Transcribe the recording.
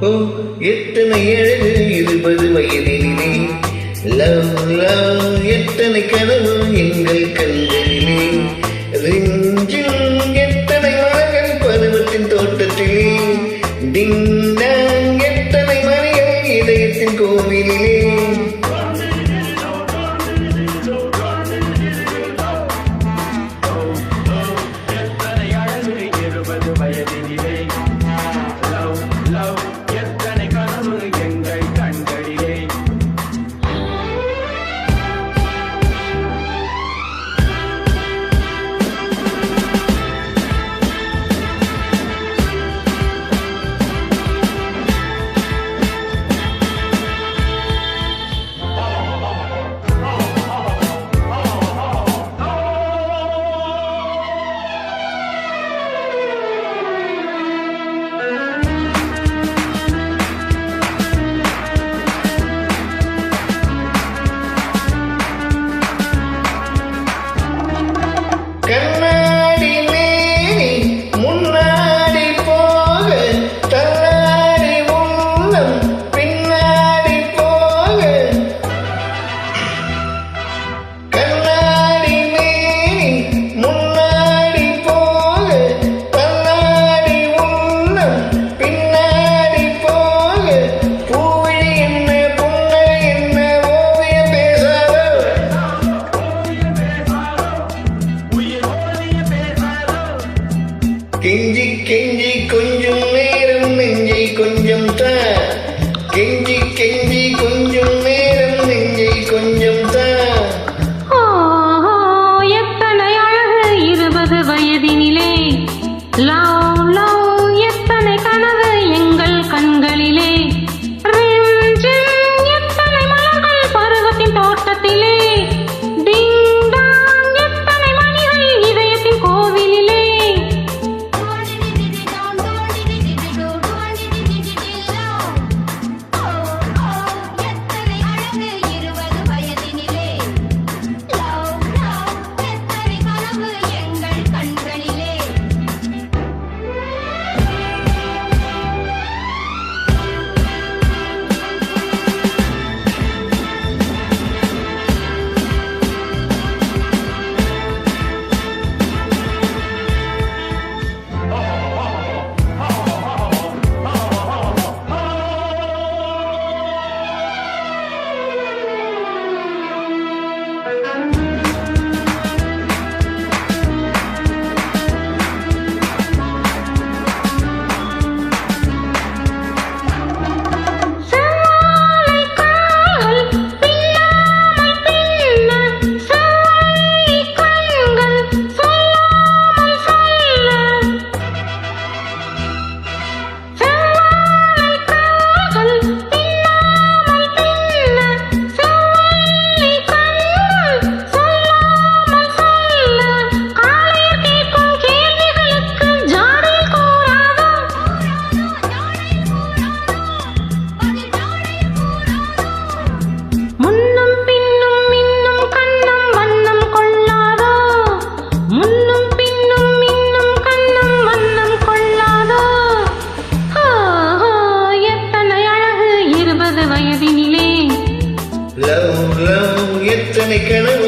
ஓ எத்தனை அழகு 20 வயதினிலே love love எத்தனை கனவு எங்கள் கண்களிலே ரிஞ்சில் எத்தனை மலர்கள் பருவத்தின் தோட்டத்திலே டிங் டாங் எத்தனை மணிகள் இதயத்தின் கோவிலிலே கண்ணாடி மேனி முன்னாடி போக தள்ளாடி உள்ளம் பின்னாடி போக கண்ணாடி மேனி முன்னாடி போக தள்ளாடி உள்ளம் பின்னாடி போக பூவிழி என்ன புன்னகை என்ன ஓவியம் பேசாதோ கெஞ்சி கெஞ்சி கொஞ்சம் நேரம் நெஞ்சை கொஞ்சம் தான் கெஞ்சி கெஞ்சி கொஞ்சம் நேரம் நெஞ்சை கொஞ்சம் தான் எத்தனை அழகு 20 வயதினிலே லவ் லவ் எத்தனை கனவு எங்கள் கண்களிலே ரிஞ்சில் எத்தனை மலர்கள் பருவத்தின் தோட்டத்திலே டிங் டாங் எத்தனை மணிகள் இதயத்தின் கோவிலிலே லவ் லவ் எத்தனை கனவு